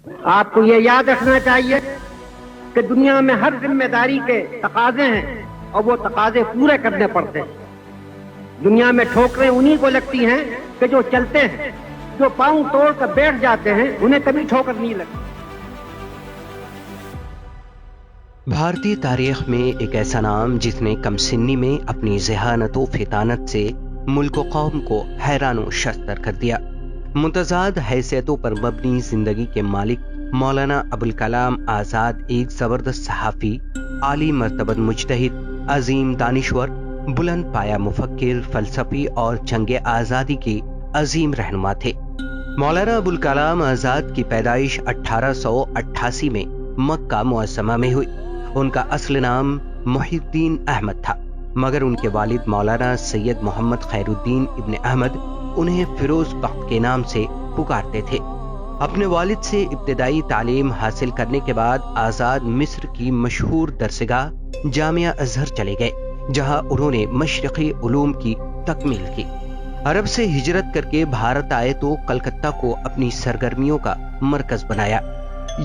آپ کو یہ یاد رکھنا چاہیے کہ دنیا میں ہر ذمہ داری کے تقاضے ہیں اور وہ تقاضے پورے کرنے پڑتے ہیں۔ دنیا میں ٹھوکریں انہی کو لگتی ہیں کہ جو چلتے ہیں، جو پاؤں توڑ کر بیٹھ جاتے ہیں انہیں کبھی ٹھوکر نہیں لگتی۔ بھارتی تاریخ میں ایک ایسا نام جس نے کم سنی میں اپنی ذہانت و فطانت سے ملک و قوم کو حیران و شستر کر دیا۔ متضاد حیثیتوں پر مبنی زندگی کے مالک مولانا ابوالکلام آزاد ایک زبردست صحافی، عالی مرتبہ مجتہد، عظیم دانشور، بلند پایہ مفکر، فلسفی اور جنگ آزادی کے عظیم رہنما تھے۔ مولانا ابوالکلام آزاد کی پیدائش 1888 میں مکہ معظمہ میں ہوئی۔ ان کا اصل نام محی الدین احمد تھا، مگر ان کے والد مولانا سید محمد خیر الدین ابن احمد انہیں فیروز بخت کے نام سے پکارتے تھے۔ اپنے والد سے ابتدائی تعلیم حاصل کرنے کے بعد آزاد مصر کی مشہور درسگاہ جامعہ ازہر چلے گئے، جہاں انہوں نے مشرقی علوم کی تکمیل کی۔ عرب سے ہجرت کر کے بھارت آئے تو کلکتہ کو اپنی سرگرمیوں کا مرکز بنایا۔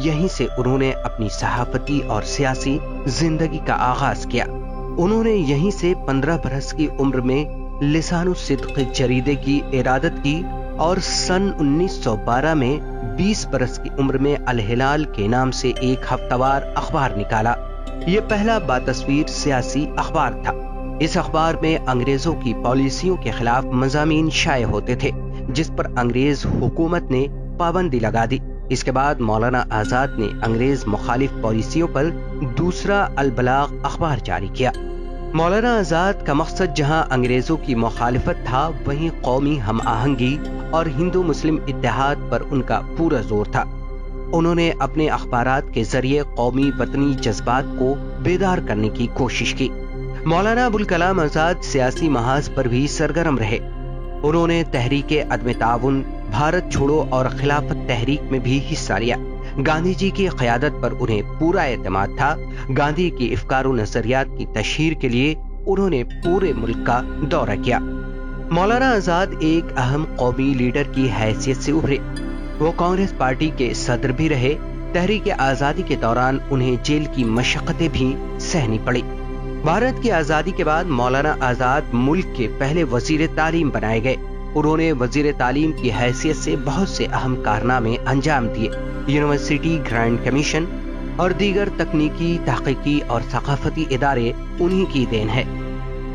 یہیں سے انہوں نے اپنی صحافتی اور سیاسی زندگی کا آغاز کیا۔ انہوں نے یہیں سے 15 برس کی عمر میں لسان الصدق جریدے کی ارادت کی اور سن 1912 میں 20 برس کی عمر میں الہلال کے نام سے ایک ہفتہ وار اخبار نکالا۔ یہ پہلا باتصویر سیاسی اخبار تھا۔ اس اخبار میں انگریزوں کی پالیسیوں کے خلاف مضامین شائع ہوتے تھے، جس پر انگریز حکومت نے پابندی لگا دی۔ اس کے بعد مولانا آزاد نے انگریز مخالف پالیسیوں پر دوسرا البلاغ اخبار جاری کیا۔ مولانا آزاد کا مقصد جہاں انگریزوں کی مخالفت تھا، وہیں قومی ہم آہنگی اور ہندو مسلم اتحاد پر ان کا پورا زور تھا۔ انہوں نے اپنے اخبارات کے ذریعے قومی وطنی جذبات کو بیدار کرنے کی کوشش کی۔ مولانا ابوالکلام آزاد سیاسی محاذ پر بھی سرگرم رہے۔ انہوں نے تحریک عدم تعاون، بھارت چھوڑو اور خلافت تحریک میں بھی حصہ لیا۔ گاندھی جی کی قیادت پر انہیں پورا اعتماد تھا۔ گاندھی کی افکار و نظریات کی تشہیر کے لیے انہوں نے پورے ملک کا دورہ کیا۔ مولانا آزاد ایک اہم قومی لیڈر کی حیثیت سے ابھرے۔ وہ کانگریس پارٹی کے صدر بھی رہے۔ تحریک آزادی کے دوران انہیں جیل کی مشقتیں بھی سہنی پڑی۔ بھارت کی آزادی کے بعد مولانا آزاد ملک کے پہلے وزیر تعلیم بنائے گئے۔ انہوں نے وزیر تعلیم کی حیثیت سے بہت سے اہم کارنامے انجام دیے۔ یونیورسٹی گرانٹ کمیشن اور دیگر تکنیکی، تحقیقی اور ثقافتی ادارے انہی کی دین ہے۔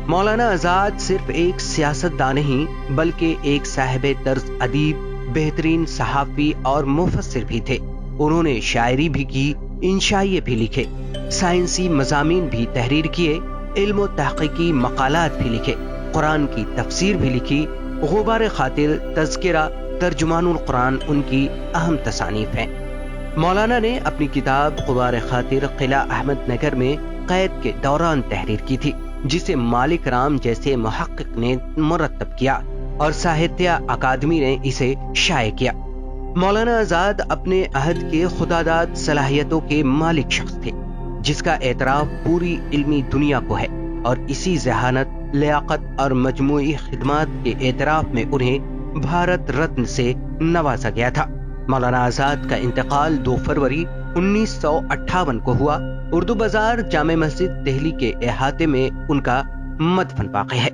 مولانا آزاد صرف ایک سیاستدان نہیں بلکہ ایک صاحب طرز ادیب، بہترین صحافی اور مفسر بھی تھے۔ انہوں نے شاعری بھی کی، انشائیے بھی لکھے، سائنسی مضامین بھی تحریر کیے، علم و تحقیقی مقالات بھی لکھے، قرآن کی تفسیر بھی لکھی۔ غبار خاطر، تذکرہ، ترجمان القرآن ان کی اہم تصانیف ہیں۔ مولانا نے اپنی کتاب غبار خاطر قلعہ احمد نگر میں قید کے دوران تحریر کی تھی، جسے مالک رام جیسے محقق نے مرتب کیا اور ساہتیہ اکادمی نے اسے شائع کیا۔ مولانا آزاد اپنے عہد کے خداداد صلاحیتوں کے مالک شخص تھے، جس کا اعتراف پوری علمی دنیا کو ہے، اور اسی ذہانت، لیاقت اور مجموعی خدمات کے اعتراف میں انہیں بھارت رتن سے نوازا گیا تھا۔ مولانا آزاد کا انتقال 2 فروری 1958 کو ہوا۔ اردو بازار جامع مسجد دہلی کے احاطے میں ان کا مدفن واقع ہے۔